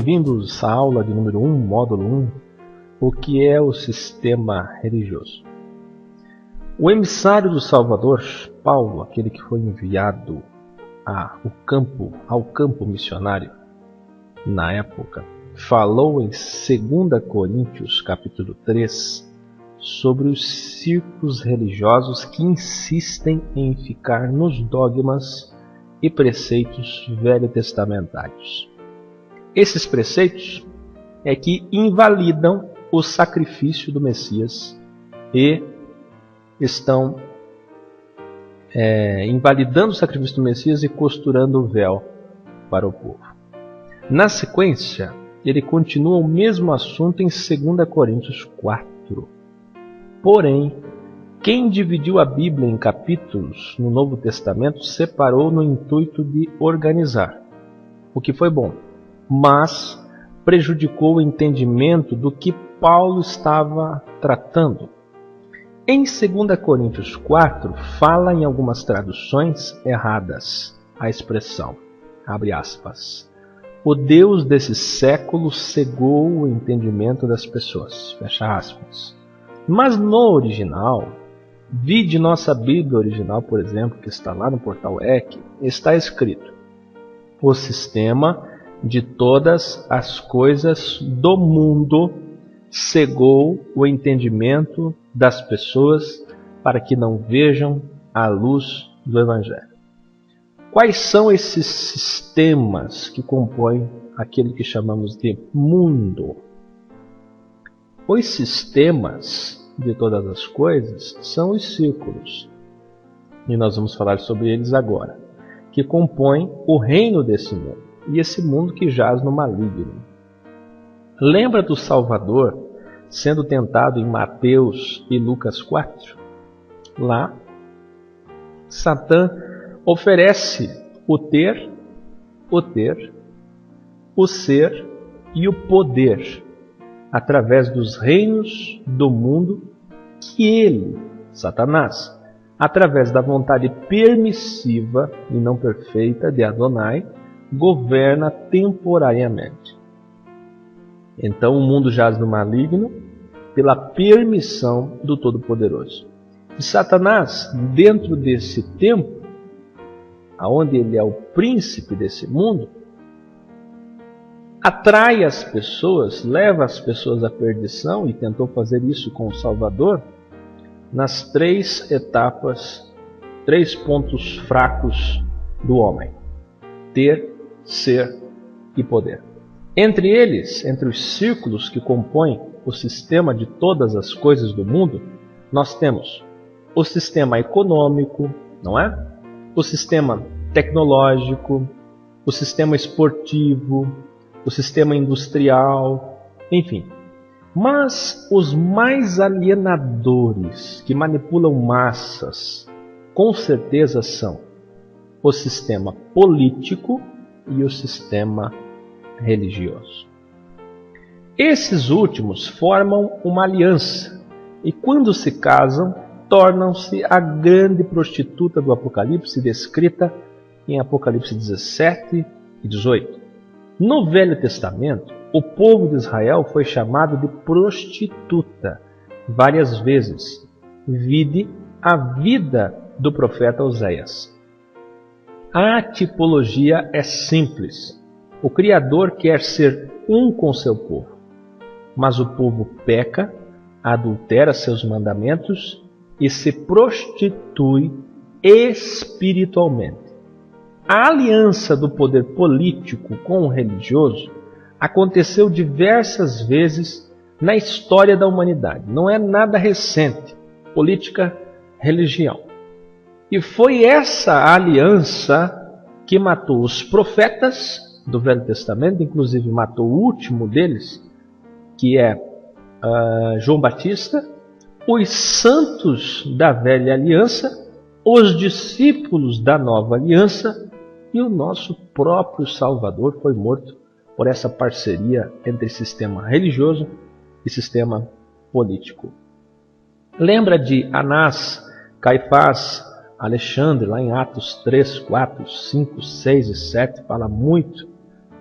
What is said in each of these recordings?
Bem-vindos à aula de número 1, módulo 1, o que é o sistema religioso. O emissário do Salvador, Paulo, aquele que foi enviado ao campo missionário na época, falou em 2 Coríntios capítulo 3 sobre os círculos religiosos que insistem em ficar nos dogmas e preceitos velho-testamentários. Esses preceitos é que invalidam o sacrifício do Messias e estão invalidando o sacrifício do Messias e costurando o véu para o povo. Na sequência, ele continua o mesmo assunto em 2 Coríntios 4. Porém, quem dividiu a Bíblia em capítulos no Novo Testamento separou no intuito de organizar, o que foi bom, mas prejudicou o entendimento do que Paulo estava tratando. Em 2 Coríntios 4, fala em algumas traduções erradas a expressão, abre aspas, o Deus desse século cegou o entendimento das pessoas, fecha aspas. Mas no original, vide nossa Bíblia original, por exemplo, que está lá no portal EC, está escrito: o sistema de todas as coisas do mundo cegou o entendimento das pessoas para que não vejam a luz do Evangelho. Quais são esses sistemas que compõem aquele que chamamos de mundo? Os sistemas de todas as coisas são os círculos, e nós vamos falar sobre eles agora, que compõem o reino desse mundo, e esse mundo que jaz no maligno. Lembra do Salvador sendo tentado em Mateus e Lucas 4? Lá, Satã oferece o ter, o ser e o poder através dos reinos do mundo que ele, Satanás, através da vontade permissiva e não perfeita de Adonai, governa temporariamente. Então o mundo jaz no maligno pela permissão do Todo-Poderoso. E Satanás, dentro desse tempo, onde ele é o príncipe desse mundo, atrai as pessoas, leva as pessoas à perdição, e tentou fazer isso com o Salvador, nas 3 etapas, 3 pontos fracos do homem: ter, ser e poder. Entre eles, entre os círculos que compõem o sistema de todas as coisas do mundo, nós temos o sistema econômico, não é? O sistema tecnológico, o sistema esportivo, o sistema industrial, enfim. Mas os mais alienadores, que manipulam massas, com certeza são o sistema político e o sistema religioso. Esses últimos formam uma aliança e, quando se casam, tornam-se a grande prostituta do Apocalipse, descrita em Apocalipse 17 e 18. No Velho Testamento, o povo de Israel foi chamado de prostituta várias vezes. Vide a vida do profeta Oséias. A tipologia é simples. O Criador quer ser um com seu povo, mas o povo peca, adultera seus mandamentos e se prostitui espiritualmente. A aliança do poder político com o religioso aconteceu diversas vezes na história da humanidade. Não é nada recente. Política, religião. E foi essa aliança que matou os profetas do Velho Testamento, inclusive matou o último deles, que é João Batista, os santos da Velha Aliança, os discípulos da Nova Aliança, e o nosso próprio Salvador foi morto por essa parceria entre sistema religioso e sistema político. Lembra de Anás, Caifás, Alexandre, lá em Atos 3, 4, 5, 6 e 7, fala muito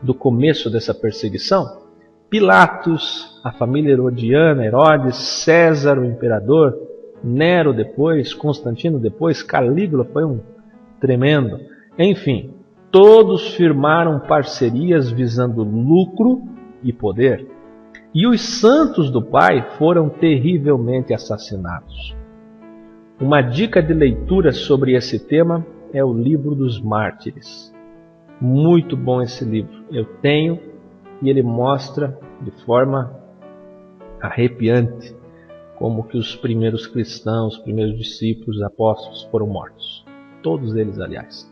do começo dessa perseguição? Pilatos, a família herodiana, Herodes, César, o imperador, Nero depois, Constantino depois, Calígula foi um tremendo. Enfim, todos firmaram parcerias visando lucro e poder. E os santos do Pai foram terrivelmente assassinados. Uma dica de leitura sobre esse tema é o Livro dos Mártires. Muito bom esse livro. Eu tenho, e ele mostra de forma arrepiante como que os primeiros cristãos, os primeiros discípulos, apóstolos foram mortos. Todos eles, aliás.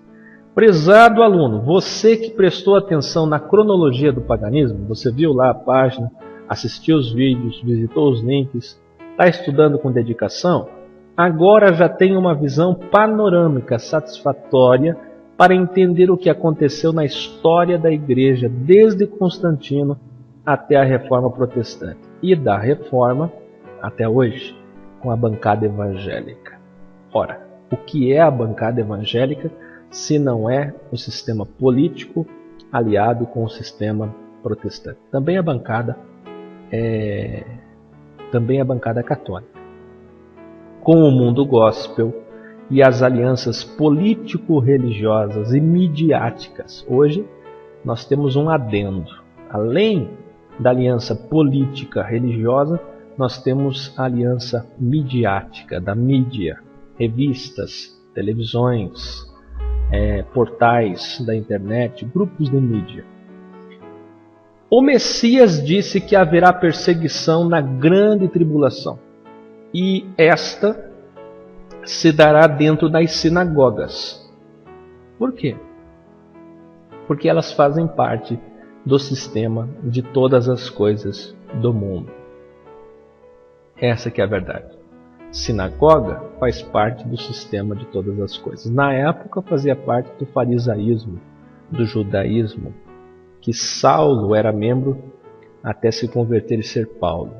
Prezado aluno, você que prestou atenção na cronologia do paganismo, você viu lá a página, assistiu os vídeos, visitou os links, está estudando com dedicação, agora já tem uma visão panorâmica satisfatória para entender o que aconteceu na história da Igreja desde Constantino até a Reforma Protestante e da Reforma até hoje, com a bancada evangélica. Ora, o que é a bancada evangélica se não é o sistema político aliado com o sistema protestante? Também a bancada católica. Com o mundo gospel e as alianças político-religiosas e midiáticas. Hoje nós temos um adendo. Além da aliança política religiosa, nós temos a aliança midiática, da mídia, revistas, televisões, portais da internet, grupos de mídia. O Messias disse que haverá perseguição na grande tribulação, e esta se dará dentro das sinagogas. Por quê? Porque elas fazem parte do sistema de todas as coisas do mundo. Essa que é a verdade. Sinagoga faz parte do sistema de todas as coisas. Na época fazia parte do farisaísmo, do judaísmo, que Saulo era membro até se converter e ser Paulo.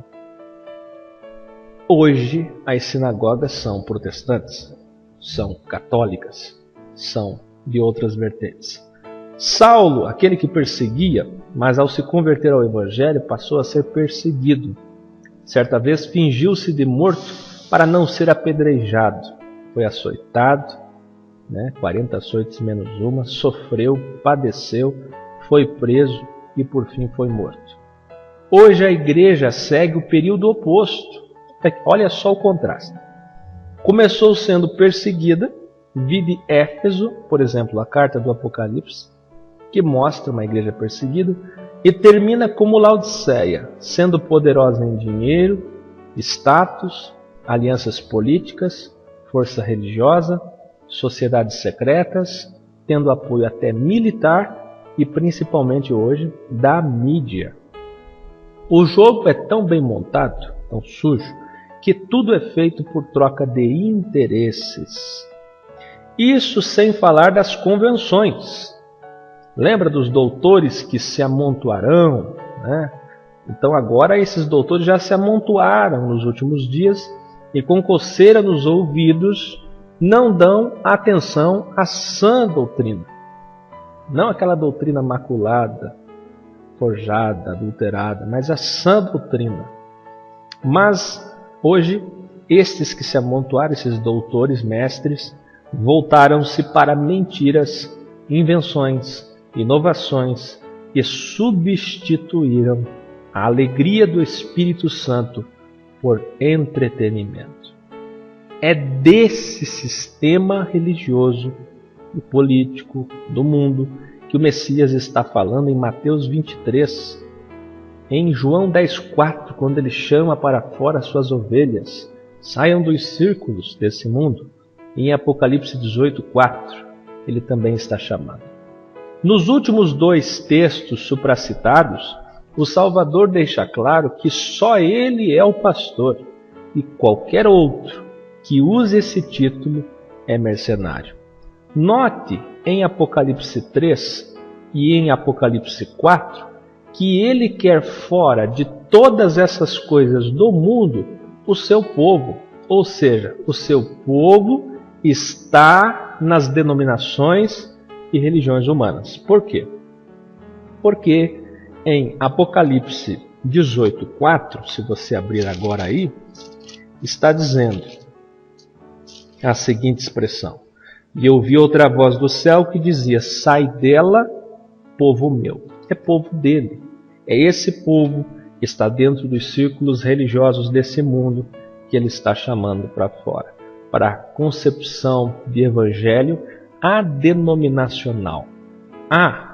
Hoje as sinagogas são protestantes, são católicas, são de outras vertentes. Saulo, aquele que perseguia, mas ao se converter ao Evangelho passou a ser perseguido. Certa vez fingiu-se de morto para não ser apedrejado. Foi açoitado, 40 açoites menos uma, sofreu, padeceu, foi preso e por fim foi morto. Hoje a igreja segue o período oposto. Olha só o contraste. Começou sendo perseguida, vide Éfeso, por exemplo, a carta do Apocalipse, que mostra uma igreja perseguida, e termina como Laodiceia, sendo poderosa em dinheiro, status, alianças políticas, força religiosa, sociedades secretas, tendo apoio até militar e principalmente hoje da mídia. O jogo é tão bem montado, tão sujo, que tudo é feito por troca de interesses. Isso sem falar das convenções. Lembra dos doutores que se amontoarão? Então agora esses doutores já se amontoaram nos últimos dias e com coceira nos ouvidos não dão atenção à sã doutrina. Não aquela doutrina maculada, forjada, adulterada, mas a sã doutrina. Mas hoje, estes que se amontoaram, esses doutores, mestres, voltaram-se para mentiras, invenções, inovações e substituíram a alegria do Espírito Santo por entretenimento. É desse sistema religioso e político do mundo que o Messias está falando em Mateus 23, em João 10,4, quando ele chama para fora suas ovelhas, saiam dos círculos desse mundo, e em Apocalipse 18,4, ele também está chamando. Nos últimos dois textos supracitados, o Salvador deixa claro que só ele é o pastor, e qualquer outro que use esse título é mercenário. Note em Apocalipse 3 e em Apocalipse 4 que ele quer fora de todas essas coisas do mundo o seu povo, ou seja, o seu povo está nas denominações e religiões humanas. Por quê? Porque em Apocalipse 18:4, se você abrir agora aí, está dizendo a seguinte expressão: e ouvi outra voz do céu que dizia: sai dela, povo meu. É povo dele. É esse povo que está dentro dos círculos religiosos desse mundo que ele está chamando para fora, para a concepção de evangelho adenominacional.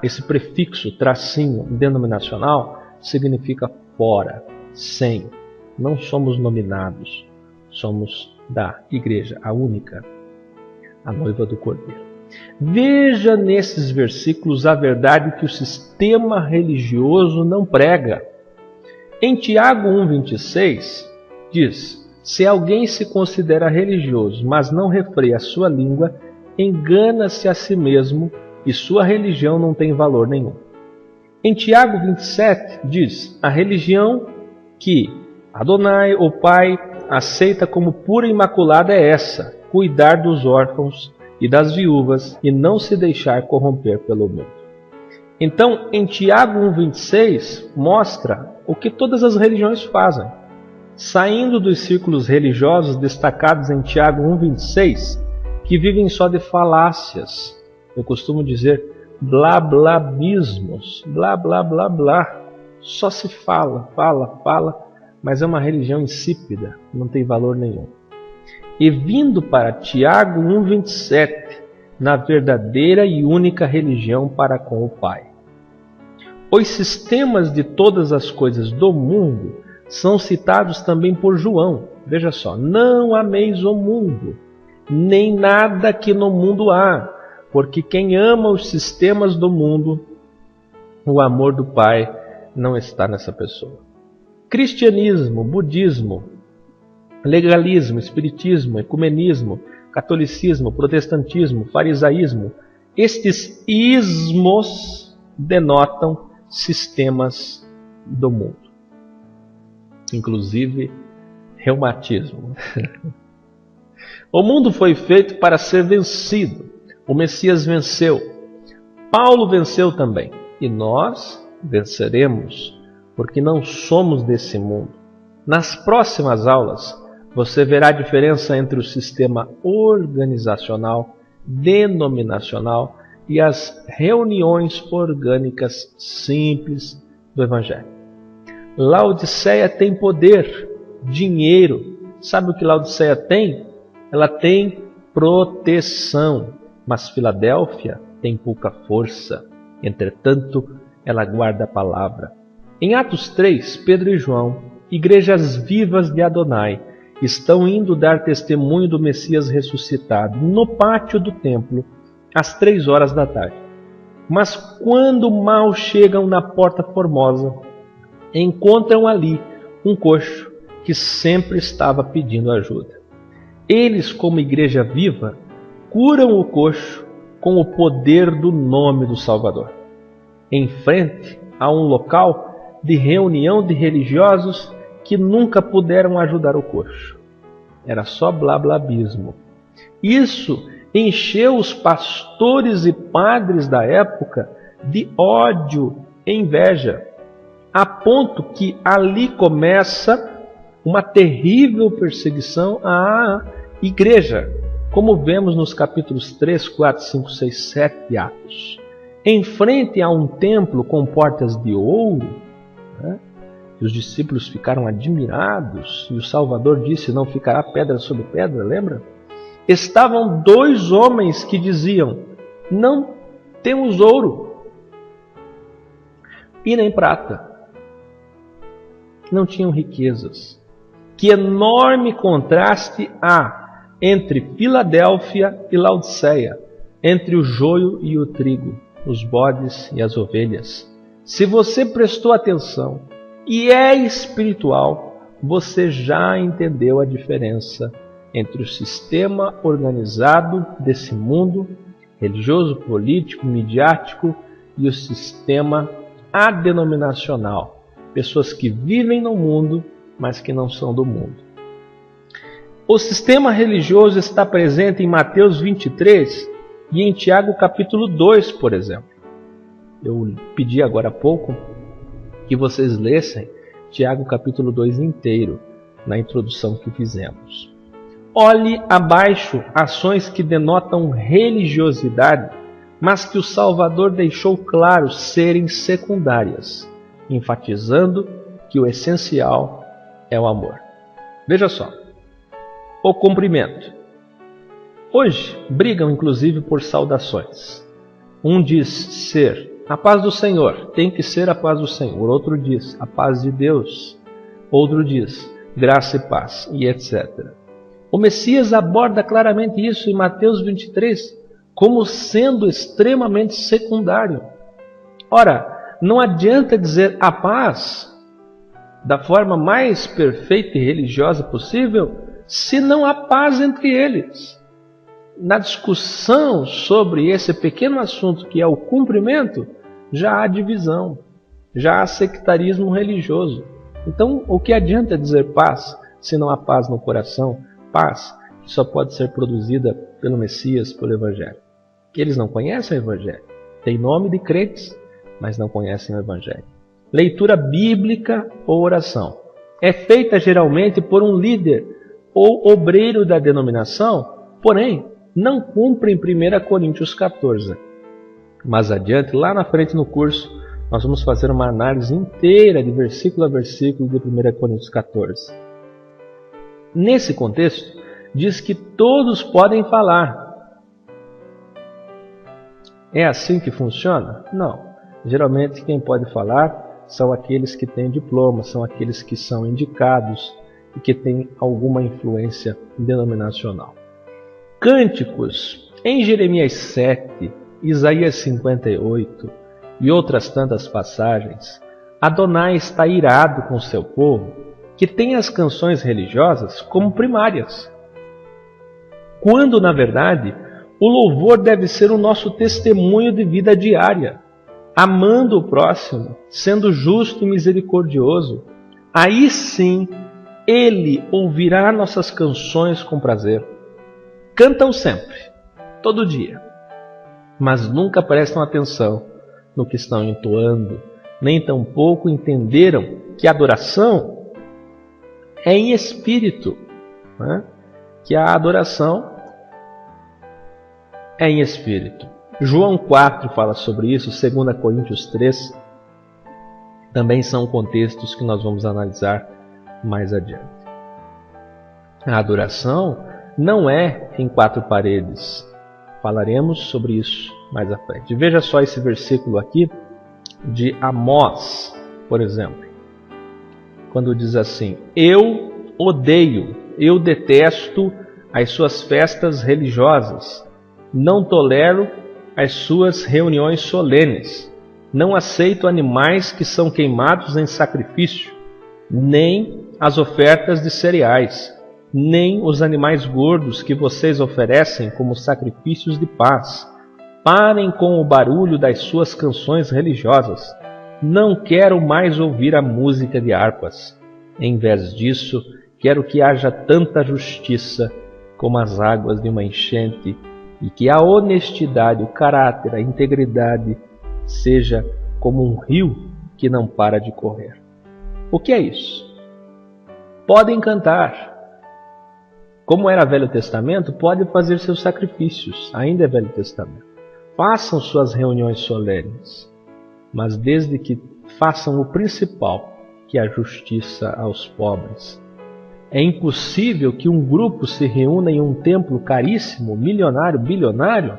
Esse prefixo, tracinho, denominacional, significa fora, sem. Não somos nominados, somos da igreja, a única, a noiva do Cordeiro. Veja nesses versículos a verdade que o sistema religioso não prega. Em Tiago 1,26 diz: se alguém se considera religioso, mas não refreia a sua língua, engana-se a si mesmo e sua religião não tem valor nenhum. Em Tiago 27 diz: a religião que Adonai, o Pai, aceita como pura e imaculada é essa: cuidar dos órfãos e das viúvas e não se deixar corromper pelo mundo. Então, em Tiago 1,26 mostra o que todas as religiões fazem. Saindo dos círculos religiosos destacados em Tiago 1,26, que vivem só de falácias. Eu costumo dizer blablabismos, blá, blá, blá, blá. Só se fala, mas é uma religião insípida, não tem valor nenhum. E vindo para Tiago 1,27, na verdadeira e única religião para com o Pai. Os sistemas de todas as coisas do mundo são citados também por João. Veja só: não ameis o mundo, nem nada que no mundo há, porque quem ama os sistemas do mundo, o amor do Pai não está nessa pessoa. Cristianismo, budismo, legalismo, espiritismo, ecumenismo, catolicismo, protestantismo, farisaísmo, estes ismos denotam sistemas do mundo. Inclusive reumatismo. O mundo foi feito para ser vencido. O Messias venceu. Paulo venceu também. E nós venceremos, porque não somos desse mundo. Nas próximas aulas, você verá a diferença entre o sistema organizacional, denominacional e as reuniões orgânicas simples do Evangelho. Laodiceia tem poder, dinheiro. Sabe o que Laodiceia tem? Ela tem proteção, mas Filadélfia tem pouca força. Entretanto, ela guarda a palavra. Em Atos 3, Pedro e João, igrejas vivas de Adonai, estão indo dar testemunho do Messias ressuscitado no pátio do templo, às 3 da tarde. Mas quando mal chegam na Porta Formosa, encontram ali um coxo que sempre estava pedindo ajuda. Eles, como igreja viva, curam o coxo com o poder do nome do Salvador. Em frente a um local de reunião de religiosos que nunca puderam ajudar o coxo. Era só blablabismo. Isso encheu os pastores e padres da época de ódio e inveja, a ponto que ali começa uma terrível perseguição à igreja, como vemos nos capítulos 3, 4, 5, 6, 7 de Atos. Em frente a um templo com portas de ouro, e os discípulos ficaram admirados, e o Salvador disse: não ficará pedra sobre pedra, lembra? Estavam 2 homens que diziam: não temos ouro e nem prata. Não tinham riquezas. Que enorme contraste há entre Filadélfia e Laodiceia, entre o joio e o trigo, os bodes e as ovelhas. Se você prestou atenção e é espiritual, você já entendeu a diferença entre o sistema organizado desse mundo, religioso, político, midiático, e o sistema adenominacional. Pessoas que vivem no mundo, mas que não são do mundo. O sistema religioso está presente em Mateus 23 e em Tiago capítulo 2, por exemplo. Eu pedi agora há pouco que vocês lessem Tiago capítulo 2 inteiro, na introdução que fizemos. Olhe abaixo ações que denotam religiosidade, mas que o Salvador deixou claro serem secundárias, enfatizando que o essencial é o amor. Veja só, o cumprimento. Hoje brigam inclusive por saudações. Um diz ser a paz do Senhor, tem que ser a paz do Senhor. Outro diz a paz de Deus. Outro diz graça e paz, e etc. O Messias aborda claramente isso em Mateus 23, como sendo extremamente secundário. Ora, não adianta dizer a paz da forma mais perfeita e religiosa possível, se não há paz entre eles. Na discussão sobre esse pequeno assunto que é o cumprimento, já há divisão, já há sectarismo religioso. Então, o que adianta dizer paz, se não há paz no coração? Paz que só pode ser produzida pelo Messias, pelo Evangelho. Eles não conhecem o Evangelho. Tem nome de crentes, mas não conhecem o Evangelho. Leitura bíblica ou oração é feita geralmente por um líder ou obreiro da denominação, porém, não cumpre em 1 Coríntios 14. Mais adiante, lá na frente no curso, nós vamos fazer uma análise inteira de versículo a versículo de 1 Coríntios 14. Nesse contexto, diz que todos podem falar. É assim que funciona? Não. Geralmente quem pode falar são aqueles que têm diploma, são aqueles que são indicados e que têm alguma influência denominacional. Cânticos, em Jeremias 7, Isaías 58 e outras tantas passagens, Adonai está irado com seu povo, que tem as canções religiosas como primárias. Quando, na verdade, o louvor deve ser o nosso testemunho de vida diária, amando o próximo, sendo justo e misericordioso. Aí sim, Ele ouvirá nossas canções com prazer. Cantam sempre, todo dia, mas nunca prestam atenção no que estão entoando, nem tampouco entenderam que a adoração é em espírito, né? Que a adoração é em espírito. João 4 fala sobre isso, 2 Coríntios 3, também são contextos que nós vamos analisar mais adiante. A adoração não é em quatro paredes. Falaremos sobre isso mais à frente. Veja só esse versículo aqui de Amós, por exemplo. Quando diz assim: eu odeio, eu detesto as suas festas religiosas. Não tolero as suas reuniões solenes. Não aceito animais que são queimados em sacrifício, nem as ofertas de cereais, nem os animais gordos que vocês oferecem como sacrifícios de paz. Parem com o barulho das suas canções religiosas. Não quero mais ouvir a música de harpas. Em vez disso, quero que haja tanta justiça como as águas de uma enchente, e que a honestidade, o caráter, a integridade seja como um rio que não para de correr. O que é isso? Podem cantar. Como era Velho Testamento, pode fazer seus sacrifícios, ainda é Velho Testamento. Façam suas reuniões solenes, mas desde que façam o principal, que é a justiça aos pobres. É impossível que um grupo se reúna em um templo caríssimo, milionário, bilionário,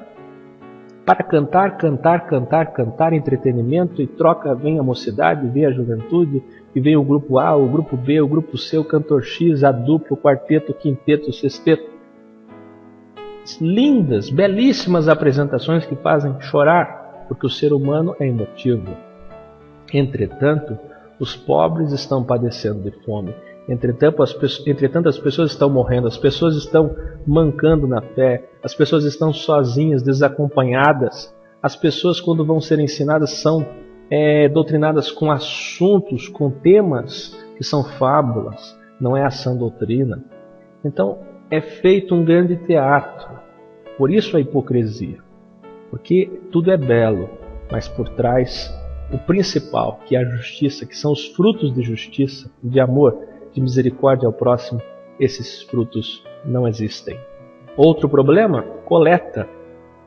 para cantar, entretenimento, e troca, vem a mocidade, vem a juventude, e vem o grupo A, o grupo B, o grupo C, o cantor X, a dupla, o quarteto, o quinteto, o sexteto. Lindas, belíssimas apresentações que fazem chorar, porque o ser humano é emotivo. Entretanto, os pobres estão padecendo de fome. Entretanto, as pessoas estão morrendo, as pessoas estão mancando na fé, as pessoas estão sozinhas, desacompanhadas. As pessoas, quando vão ser ensinadas, são doutrinadas com assuntos, com temas que são fábulas, não é a sã doutrina. Então, é feito um grande teatro. Por isso a hipocrisia. Porque tudo é belo, mas por trás o principal, que é a justiça, que são os frutos de justiça, de amor, de misericórdia ao próximo, esses frutos não existem. Outro problema? Coleta.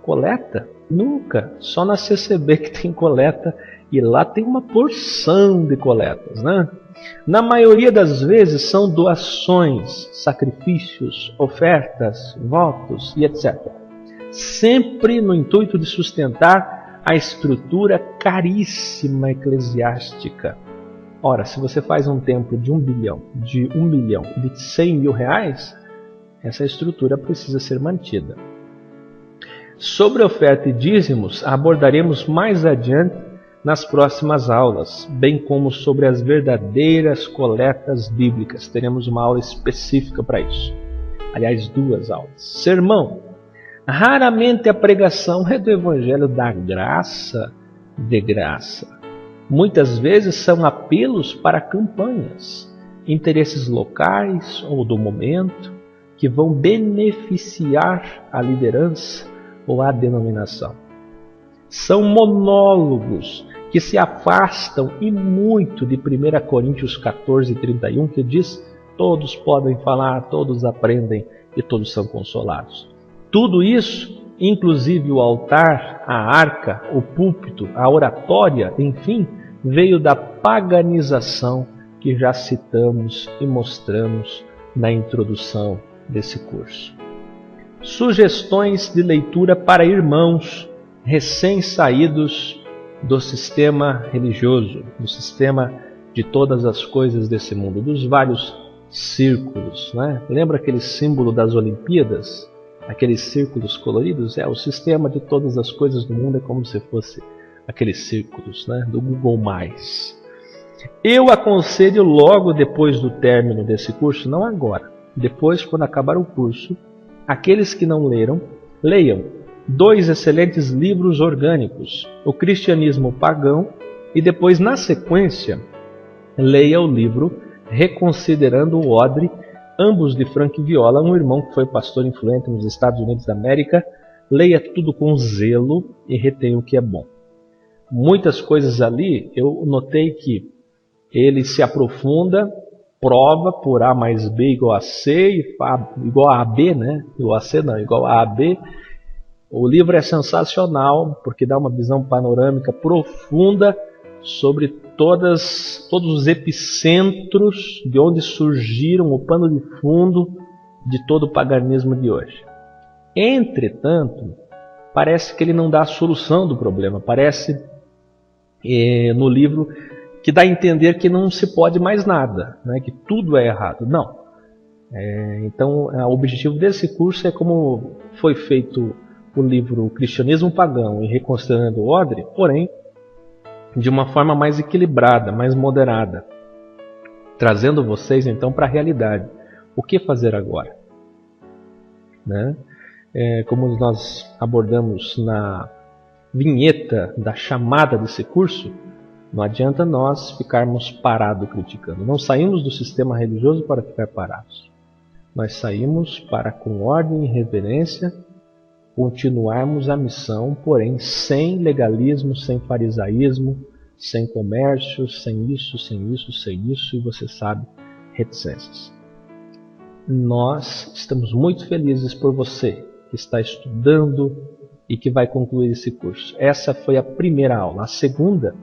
Coleta? Nunca. Só na CCB que tem coleta, e lá tem uma porção de coletas, né? Na maioria das vezes são doações, sacrifícios, ofertas, votos e etc. Sempre no intuito de sustentar a estrutura caríssima eclesiástica. Ora, se você faz um templo de 1 bilhão, de 1 milhão, de 100 mil reais, essa estrutura precisa ser mantida. Sobre oferta e dízimos, abordaremos mais adiante nas próximas aulas, bem como sobre as verdadeiras coletas bíblicas. Teremos uma aula específica para isso. Aliás, 2 aulas. Sermão. Raramente a pregação é do Evangelho da graça de graça. Muitas vezes são apelos para campanhas, interesses locais ou do momento, que vão beneficiar a liderança ou a denominação. São monólogos que se afastam e muito de 1 Coríntios 14:31, que diz: todos podem falar, todos aprendem e todos são consolados. Tudo isso, inclusive o altar, a arca, o púlpito, a oratória, enfim, veio da paganização que já citamos e mostramos na introdução desse curso. Sugestões de leitura para irmãos recém-saídos do sistema religioso, do sistema de todas as coisas desse mundo, dos vários círculos, né? Lembra aquele símbolo das Olimpíadas? Aqueles círculos coloridos? O sistema de todas as coisas do mundo é como se fosse aqueles círculos, né, do Google+. Eu aconselho logo depois do término desse curso, não agora, depois quando acabar o curso, aqueles que não leram, leiam 2 excelentes livros orgânicos, O Cristianismo Pagão, e depois, na sequência, leia o livro Reconsiderando o Odre, ambos de Frank Viola, um irmão que foi pastor influente nos Estados Unidos da América. Leia tudo com zelo e retenha o que é bom. Muitas coisas ali, eu notei que ele se aprofunda, prova por A mais B igual a C, e igual a AB, né? Igual a C não, igual a AB. O livro é sensacional, porque dá uma visão panorâmica profunda sobre todos os epicentros de onde surgiram o pano de fundo de todo o paganismo de hoje. Entretanto, parece que ele não dá a solução do problema. Parece no livro que dá a entender que não se pode mais nada, né? Que tudo é errado. Não. Então, o objetivo desse curso é como foi feito o livro Cristianismo Pagão e Reconsiderando o Odre, porém, de uma forma mais equilibrada, mais moderada, trazendo vocês então para a realidade. O que fazer agora? Né? Como nós abordamos na vinheta da chamada desse curso, não adianta nós ficarmos parados criticando. Não saímos do sistema religioso para ficar parados. Nós saímos para, com ordem e reverência, continuarmos a missão, porém sem legalismo, sem farisaísmo, sem comércio, sem isso, e você sabe, reticências. Nós estamos muito felizes por você que está estudando e que vai concluir esse curso. Essa foi a primeira aula. A segunda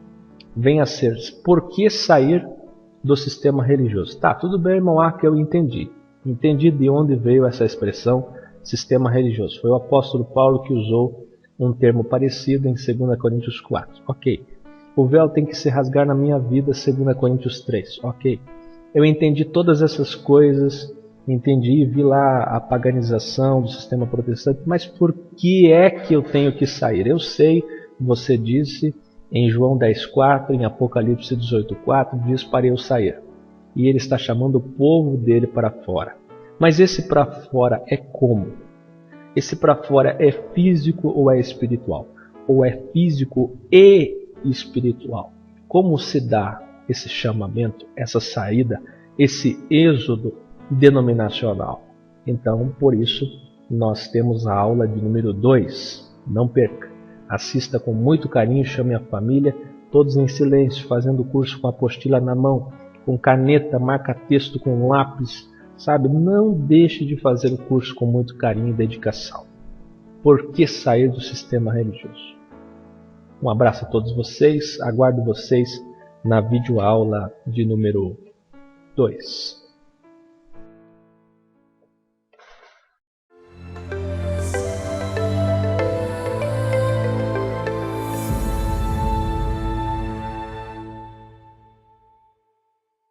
vem a ser por que sair do sistema religioso. Tá, tudo bem, irmão, que eu entendi. Entendi de onde veio essa expressão sistema religioso. Foi o apóstolo Paulo que usou um termo parecido em 2 Coríntios 4. Ok. O véu tem que se rasgar na minha vida, 2 Coríntios 3. Ok. Eu entendi todas essas coisas, entendi e vi lá a paganização do sistema protestante, mas por que é que eu tenho que sair? Eu sei, você disse em João 10,4, em Apocalipse 18,4, diz para eu sair. E ele está chamando o povo dele para fora. Mas esse para fora é como? Esse para fora é físico ou é espiritual? Ou é físico e espiritual? Como se dá esse chamamento, essa saída, esse êxodo denominacional? Então, por isso, nós temos a aula de número 2. Não perca. Assista com muito carinho, chame a família, todos em silêncio, fazendo o curso com a apostila na mão, com caneta, marca-texto com lápis, sabe? Não deixe de fazer o curso com muito carinho e dedicação. Por que sair do sistema religioso? Um abraço a todos vocês, aguardo vocês na videoaula de número 2.